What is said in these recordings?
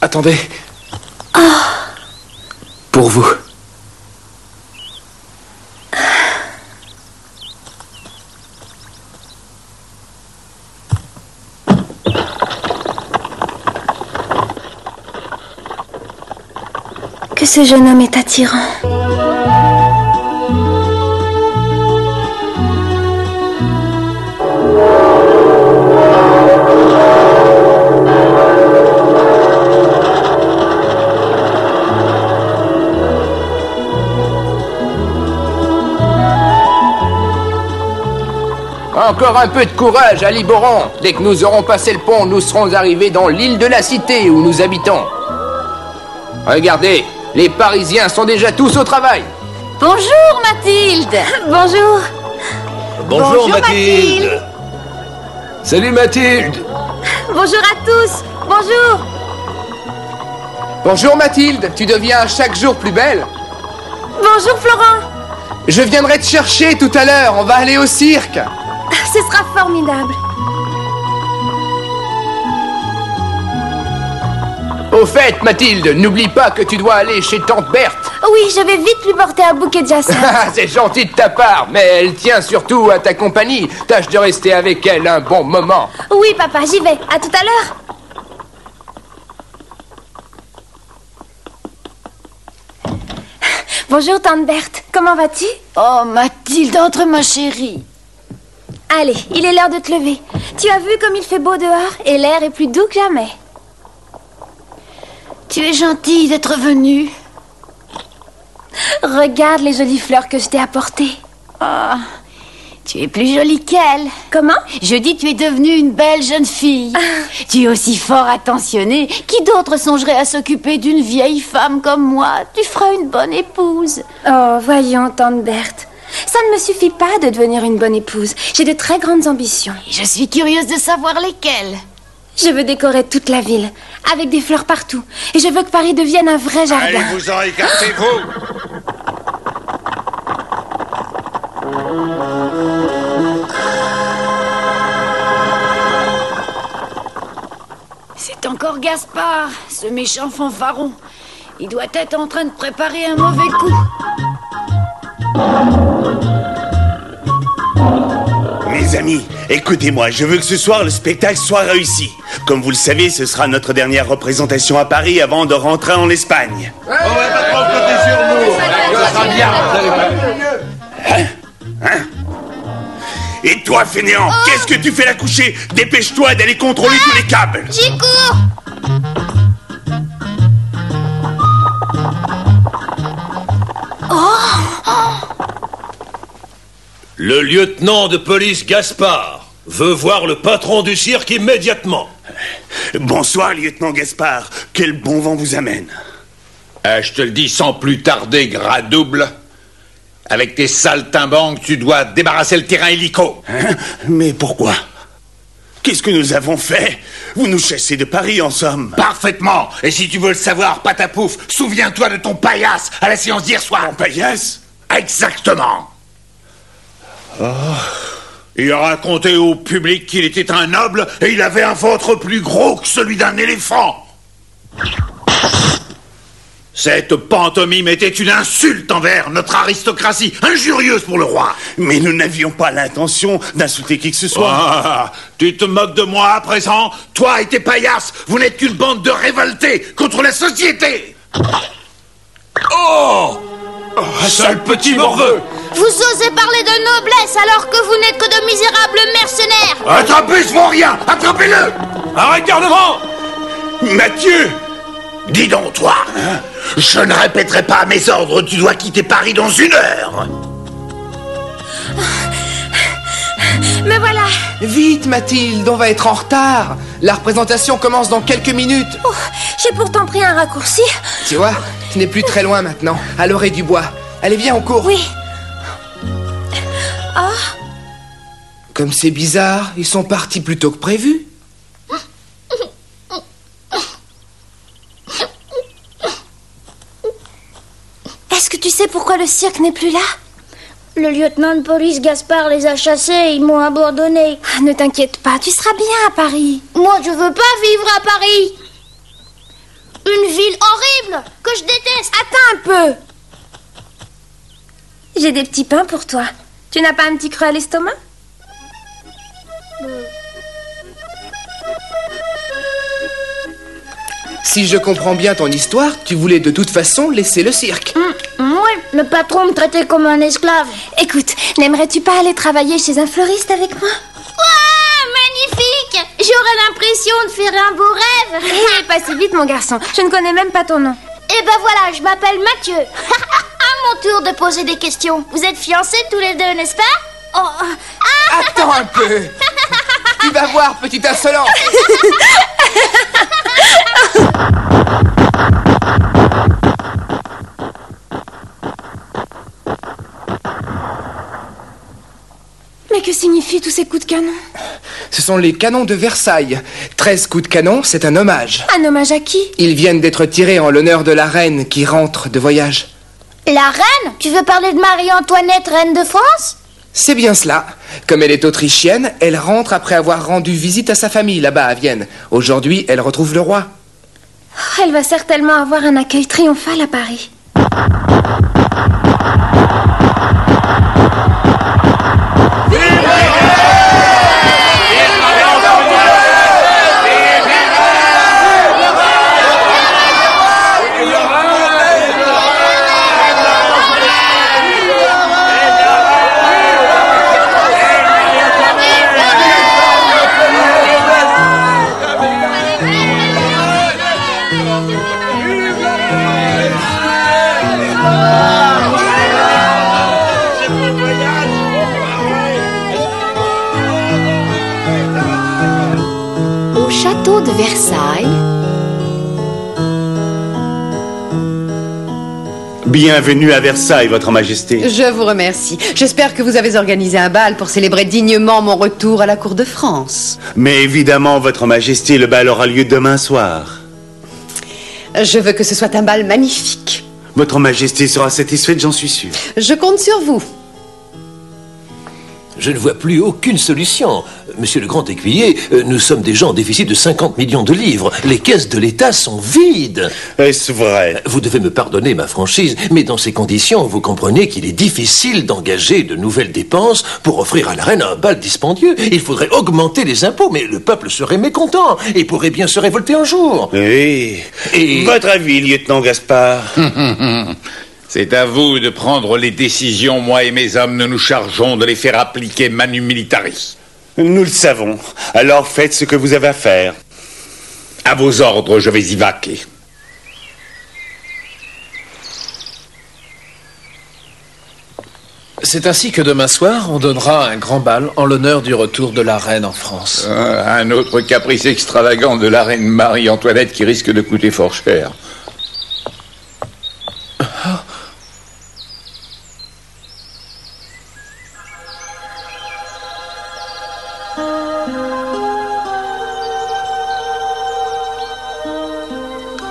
Attendez. Pour vous. Que ce jeune homme est attirant. Encore un peu de courage à Liboran. Dès que nous aurons passé le pont, nous serons arrivés dans l'île de la Cité où nous habitons. Regardez, les Parisiens sont déjà tous au travail. Bonjour Mathilde. Bonjour. Bonjour Mathilde. Salut Mathilde. Bonjour à tous. Bonjour. Bonjour Mathilde, tu deviens chaque jour plus belle. Bonjour Florent. Je viendrai te chercher tout à l'heure, on va aller au cirque. Ce sera formidable. Au fait, Mathilde, n'oublie pas que tu dois aller chez tante Berthe. Oui, je vais vite lui porter un bouquet de jasmin. C'est gentil de ta part, mais elle tient surtout à ta compagnie. Tâche de rester avec elle un bon moment. Oui, papa, j'y vais. À tout à l'heure. Bonjour, tante Berthe. Comment vas-tu? Oh, Mathilde, entre ma chérie. Allez, il est l'heure de te lever. Tu as vu comme il fait beau dehors et l'air est plus doux que jamais. Tu es gentille d'être venue. Regarde les jolies fleurs que je t'ai apportées. Ah, tu es plus jolie qu'elle. Comment? Je dis tu es devenue une belle jeune fille. Tu es aussi fort attentionnée. Qui d'autre songerait à s'occuper d'une vieille femme comme moi? Tu feras une bonne épouse. Oh, voyons, tante Berthe. Ça ne me suffit pas de devenir une bonne épouse. J'ai de très grandes ambitions. Je suis curieuse de savoir lesquelles. Je veux décorer toute la ville, avec des fleurs partout. Et je veux que Paris devienne un vrai jardin. Allez-vous-en, écartez-vous. C'est encore Gaspard, ce méchant fanfaron. Il doit être en train de préparer un mauvais coup. Mes amis, écoutez-moi, je veux que ce soir le spectacle soit réussi. Comme vous le savez, ce sera notre dernière représentation à Paris avant de rentrer en Espagne. On va pas trop compter sur nous. Ça sera bien. Hein? Et toi, fainéant, qu'est-ce que tu fais là couché? Dépêche-toi d'aller contrôler tous les câbles. J'y cours. Le lieutenant de police Gaspard veut voir le patron du cirque immédiatement. Bonsoir, lieutenant Gaspard. Quel bon vent vous amène. Je te le dis sans plus tarder, gras double. Avec tes saltimbanques, tu dois débarrasser le terrain hélico. Hein? Mais pourquoi? Qu'est-ce que nous avons fait? Vous nous chassez de Paris, en somme. Parfaitement. Et si tu veux le savoir, patapouf, souviens-toi de ton paillasse à la séance d'hier soir. Mon paillasse? Exactement. Il a raconté au public qu'il était un noble et il avait un ventre plus gros que celui d'un éléphant. Cette pantomime était une insulte envers notre aristocratie, injurieuse pour le roi. Mais nous n'avions pas l'intention d'insulter qui que ce soit. Ah, tu te moques de moi à présent? Toi et tes paillasses, vous n'êtes qu'une bande de révoltés contre la société. Oh, sale petit morveux. Vous osez parler de noblesse alors que vous n'êtes que de misérables mercenaires. Attrapez ce vaut rien. Attrapez-le. Arrête, garnement. Mathieu! Dis donc, toi, je ne répéterai pas mes ordres, tu dois quitter Paris dans 1 heure. Me voilà. Vite, Mathilde, on va être en retard. La représentation commence dans quelques minutes. Oh, j'ai pourtant pris un raccourci. Tu vois, tu n'es plus très loin maintenant, à l'orée du bois. Allez, viens, on court. Oui. Oh. Comme c'est bizarre, ils sont partis plus tôt que prévu. Est-ce que tu sais pourquoi le cirque n'est plus là? Le lieutenant de police Gaspard les a chassés et ils m'ont abandonné. Ah, ne t'inquiète pas, tu seras bien à Paris. Moi, je veux pas vivre à Paris. Une ville horrible que je déteste. Attends un peu. J'ai des petits pains pour toi. Tu n'as pas un petit creux à l'estomac? Si je comprends bien ton histoire, tu voulais de toute façon laisser le cirque. Oui, le patron me traitait comme un esclave. Écoute, n'aimerais-tu pas aller travailler chez un fleuriste avec moi? Ouah, magnifique! J'aurais l'impression de faire un beau rêve. Hé, pas si vite, mon garçon. Je ne connais même pas ton nom. Eh ben voilà, je m'appelle Mathieu. À mon tour de poser des questions. Vous êtes fiancés tous les deux, n'est-ce pas? Oh. Attends un peu. Tu vas voir, petite insolente. Mais que signifient tous ces coups de canon? Ce sont les canons de Versailles. 13 coups de canon, c'est un hommage. Un hommage à qui? Ils viennent d'être tirés en l'honneur de la reine qui rentre de voyage. La reine? Tu veux parler de Marie-Antoinette, reine de France? C'est bien cela. Comme elle est autrichienne, elle rentre après avoir rendu visite à sa famille là-bas à Vienne. Aujourd'hui, elle retrouve le roi. Oh, elle va certainement avoir un accueil triomphal à Paris. Au château de Versailles, Bienvenue à Versailles, Votre Majesté. Je vous remercie. J'espère que vous avez organisé un bal pour célébrer dignement mon retour à la cour de France. Mais évidemment, Votre Majesté, le bal aura lieu demain soir. Je veux que ce soit un bal magnifique. Votre Majesté sera satisfaite, j'en suis sûr. Je compte sur vous. Je ne vois plus aucune solution. Monsieur le grand écuyer, nous sommes déjà en déficit de 50 millions de livres. Les caisses de l'État sont vides. Est-ce vrai? Vous devez me pardonner ma franchise, mais dans ces conditions, vous comprenez qu'il est difficile d'engager de nouvelles dépenses pour offrir à la reine un bal dispendieux. Il faudrait augmenter les impôts, mais le peuple serait mécontent et pourrait bien se révolter un jour. Oui. Et... Votre avis, lieutenant Gaspard? C'est à vous de prendre les décisions. Moi et mes hommes, nous nous chargeons de les faire appliquer manu militari. Nous le savons. Alors faites ce que vous avez à faire. À vos ordres, je vais y vaquer. C'est ainsi que demain soir, on donnera un grand bal en l'honneur du retour de la reine en France. Un autre caprice extravagant de la reine Marie-Antoinette qui risque de coûter fort cher.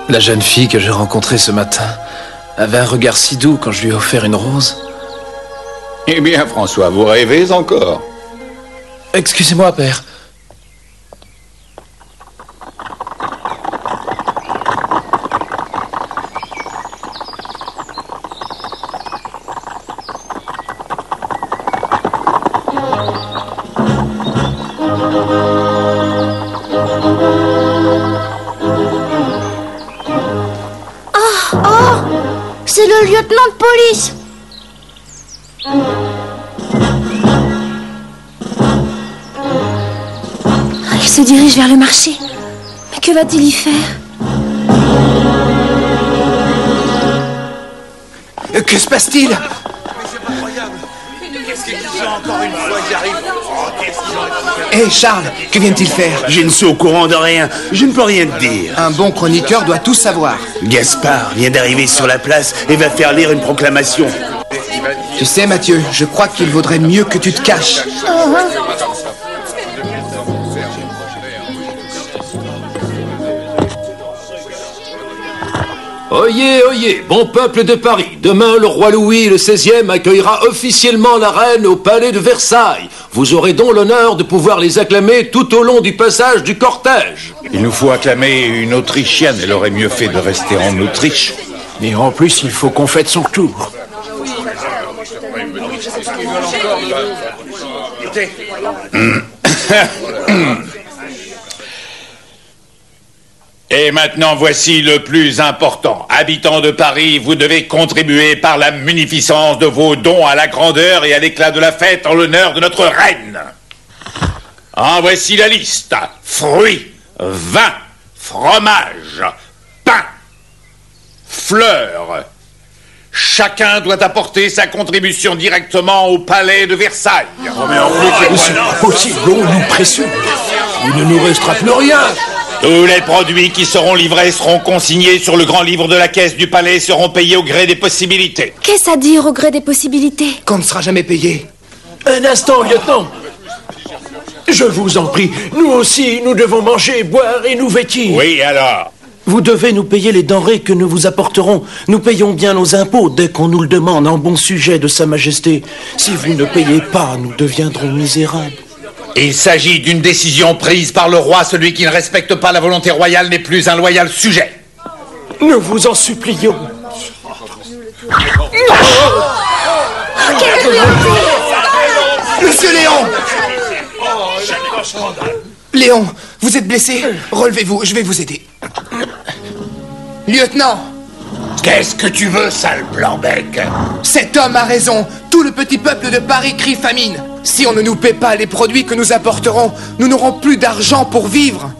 La jeune fille que j'ai rencontrée ce matin avait un regard si doux quand je lui ai offert une rose. Eh bien, François, vous rêvez encore? Excusez-moi, père. C'est le lieutenant de police. Il se dirige vers le marché. Mais que va-t-il y faire? Que se passe-t-il? Hé, Charles, que vient-il faire? Je ne suis au courant de rien. Je ne peux rien te dire. Un bon chroniqueur doit tout savoir. Gaspard vient d'arriver sur la place et va faire lire une proclamation. Tu sais, Mathieu, je crois qu'il vaudrait mieux que tu te caches. Oyez, oyez, bon peuple de Paris, demain le roi Louis le XVIe accueillera officiellement la reine au palais de Versailles. Vous aurez donc l'honneur de pouvoir les acclamer tout au long du passage du cortège. Il nous faut acclamer une Autrichienne, elle aurait mieux fait de rester en Autriche. Et en plus, il faut qu'on fête son retour. Et maintenant, voici le plus important. Habitants de Paris, vous devez contribuer par la munificence de vos dons à la grandeur et à l'éclat de la fête en l'honneur de notre reine. En voici la liste. Fruits, vin, fromage, pain, fleurs. Chacun doit apporter sa contribution directement au palais de Versailles. Oh, mais en plus, c'est pas possible, on nous pressionne. Il ne nous restera plus rien. Tous les produits qui seront livrés seront consignés sur le grand livre de la caisse du palais et seront payés au gré des possibilités. Qu'est-ce à dire au gré des possibilités? Qu'on ne sera jamais payé. Un instant, lieutenant. Je vous en prie, nous aussi, nous devons manger, boire et nous vêtir. Oui, alors? Vous devez nous payer les denrées que nous vous apporterons. Nous payons bien nos impôts dès qu'on nous le demande en bon sujet de Sa Majesté. Si vous ne payez pas, nous deviendrons misérables. Il s'agit d'une décision prise par le roi. Celui qui ne respecte pas la volonté royale n'est plus un loyal sujet. Nous vous en supplions. Monsieur Léon! Léon, vous êtes blessé? Relevez-vous, je vais vous aider. Lieutenant! Qu'est-ce que tu veux, sale blanc-bec? Cet homme a raison. Tout le petit peuple de Paris crie famine. Si on ne nous paie pas les produits que nous apporterons, nous n'aurons plus d'argent pour vivre.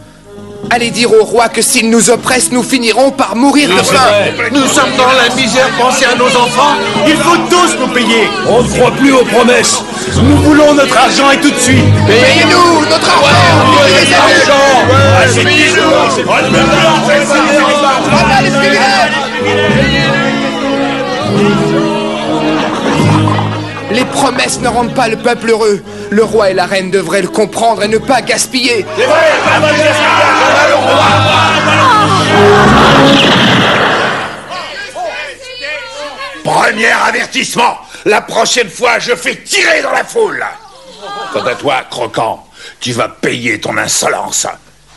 Allez dire au roi que s'il nous oppresse, nous finirons par mourir de faim. Nous sommes dans la misère, pensez à nos enfants. Il faut tous nous payer. On ne croit plus aux promesses. Nous voulons notre argent et tout de suite. Payez-nous notre Les promesses ne rendent pas le peuple heureux. Le roi et la reine devraient le comprendre et ne pas gaspiller. C'est vrai, Premier avertissement. La prochaine fois, je fais tirer dans la foule. Quant à toi, Croquant, tu vas payer ton insolence.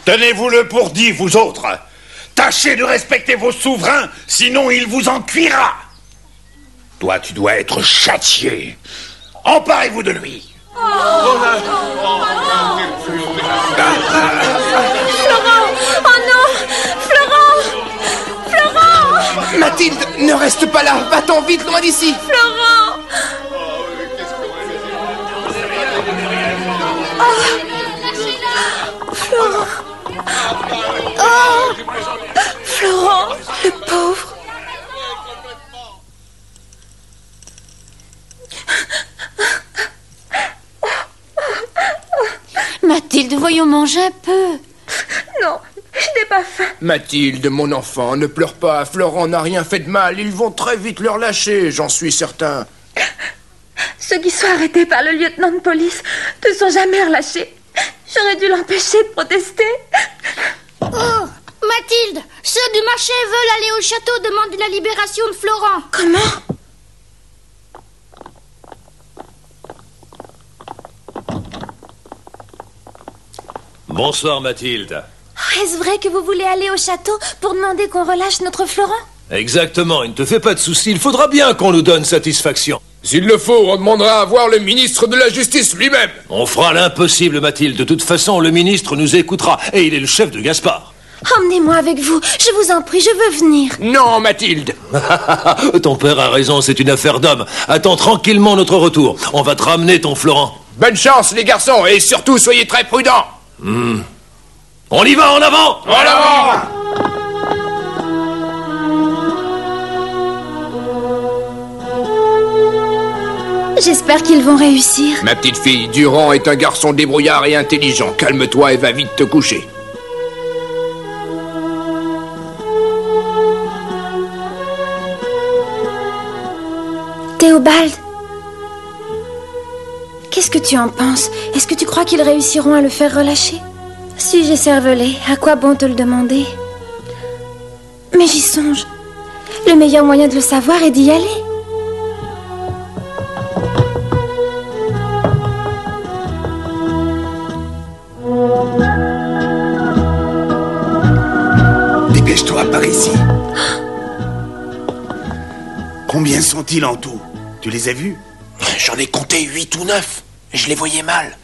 Tenez-vous-le pour dit, vous autres. Tâchez de respecter vos souverains, sinon il vous en cuira. Toi, tu dois être châtié. Emparez-vous de lui. Florent! Oh non! Florent! Mathilde, ne reste pas là. Va-t'en vite, loin d'ici. Florent! Florent! Oh! Florent, le pauvre. Mathilde, voyons manger un peu. Non, je n'ai pas faim. Mathilde, mon enfant, ne pleure pas. Florent n'a rien fait de mal. Ils vont très vite le relâcher, j'en suis certain. Ceux qui sont arrêtés par le lieutenant de police ne sont jamais relâchés. J'aurais dû l'empêcher de protester. Oh, Mathilde, ceux du marché veulent aller au château demander la libération de Florent. Comment? Bonsoir, Mathilde. Est-ce vrai que vous voulez aller au château pour demander qu'on relâche notre Florent? Exactement, il ne te fait pas de soucis. Il faudra bien qu'on nous donne satisfaction. S'il le faut, on demandera à voir le ministre de la Justice lui-même. On fera l'impossible, Mathilde. De toute façon, le ministre nous écoutera. Et il est le chef de Gaspard. Emmenez-moi avec vous. Je vous en prie, je veux venir. Non, Mathilde. Ton père a raison, c'est une affaire d'homme. Attends tranquillement notre retour. On va te ramener ton Florent. Bonne chance, les garçons, et surtout, soyez très prudents. On y va, en avant! En avant! J'espère qu'ils vont réussir. Ma petite fille, Durand est un garçon débrouillard et intelligent. Calme-toi et va vite te coucher. Théobald, qu'est-ce que tu en penses? Est-ce que tu crois qu'ils réussiront à le faire relâcher? Si j'ai cervelé, à quoi bon te le demander? Mais j'y songe. Le meilleur moyen de le savoir est d'y aller. Dépêche-toi par ici. Combien sont-ils en tout? Tu les as vus? J'en ai compté 8 ou 9. Je les voyais mal.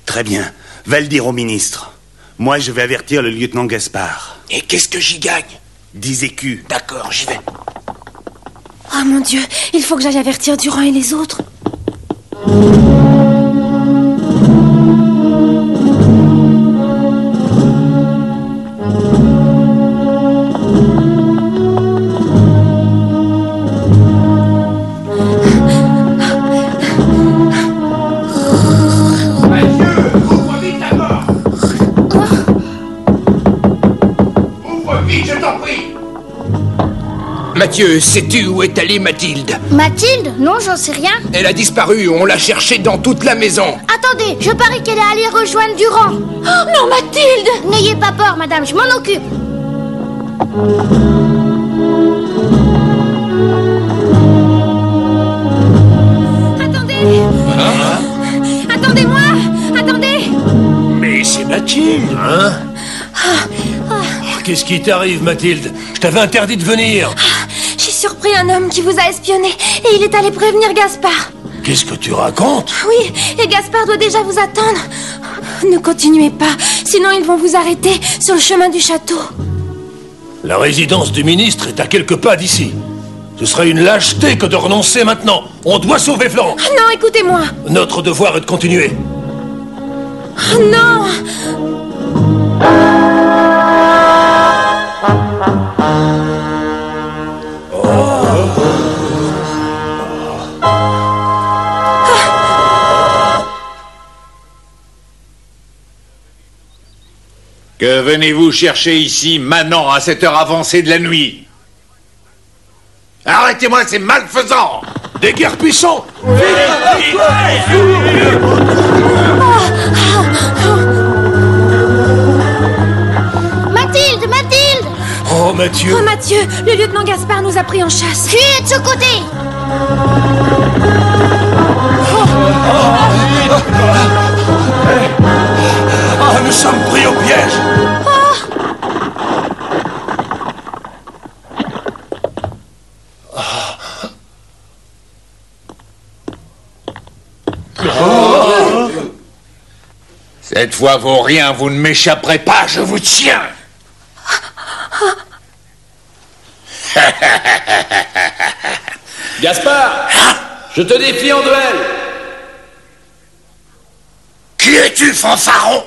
Très bien. Va le dire au ministre. Moi, je vais avertir le lieutenant Gaspard. Et qu'est-ce que j'y gagne? 10 écus. D'accord, j'y vais. Oh mon Dieu, il faut que j'aille avertir Durand et les autres. Mathieu, sais-tu où est allée Mathilde? Mathilde? Non, j'en sais rien. Elle a disparu, on l'a cherchée dans toute la maison. Attendez, je parie qu'elle est allée rejoindre Durand. Oh non, Mathilde! N'ayez pas peur, madame, je m'en occupe. Attendez! Attendez-moi! Attendez! Mais c'est Mathilde, hein? Qu'est-ce qui t'arrive, Mathilde? Je t'avais interdit de venir. J'ai surpris un homme qui vous a espionné et il est allé prévenir Gaspard. Qu'est-ce que tu racontes? Oui, et Gaspard doit déjà vous attendre. Ne continuez pas, sinon ils vont vous arrêter sur le chemin du château. La résidence du ministre est à quelques pas d'ici. Ce serait une lâcheté que de renoncer maintenant. On doit sauver Florent. Non, écoutez-moi. Notre devoir est de continuer. Non! Que venez-vous chercher ici, maintenant, à cette heure avancée de la nuit? Arrêtez-moi ces malfaisants! Déguerpissons! Mathilde, Mathilde! Oh, Mathieu! Oh, Mathieu, le lieutenant Gaspard nous a pris en chasse. Fuyez de ce côté! Ah, nous sommes pris au piège! Cette fois vaut rien, vous ne m'échapperez pas, je vous tiens! Gaspard, je te défie en duel. Qui es-tu, fanfaron?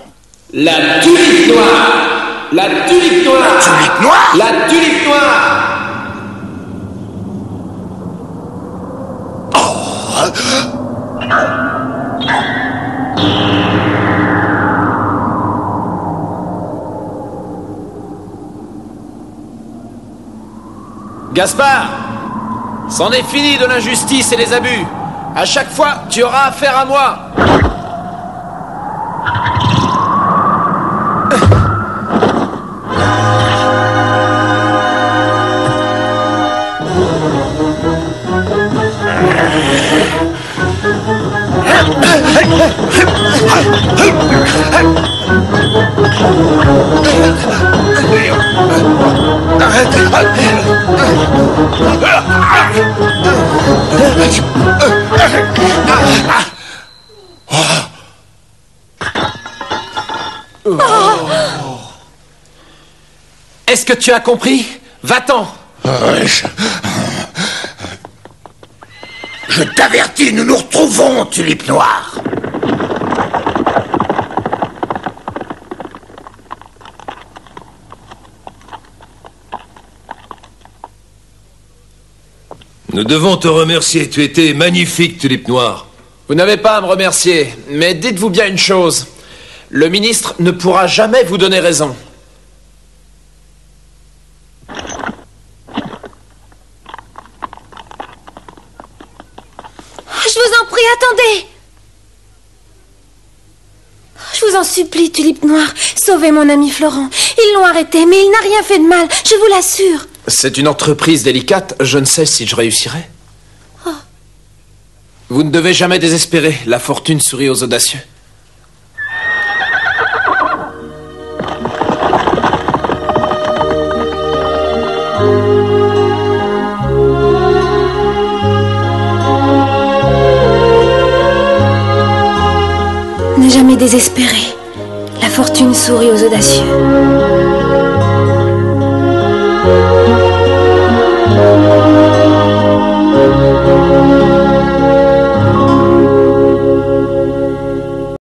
La tulipe noire. La tulipe noire. Tulipe noire? La tulipe noire. Gaspard, c'en est fini de l'injustice et des abus. À chaque fois, tu auras affaire à moi. Est-ce que tu as compris? Va-t'en. Je t'avertis, nous nous retrouvons, tulipe noire. Nous devons te remercier. Tu étais magnifique, tulipe noire. Vous n'avez pas à me remercier, mais dites-vous bien une chose. Le ministre ne pourra jamais vous donner raison. Je vous en prie, attendez! Je vous en supplie, tulipe noire, sauvez mon ami Florent. Ils l'ont arrêté, mais il n'a rien fait de mal, je vous l'assure. C'est une entreprise délicate, je ne sais si je réussirai. Oh. Vous ne devez jamais désespérer, la fortune sourit aux audacieux. Ne jamais désespérer, la fortune sourit aux audacieux.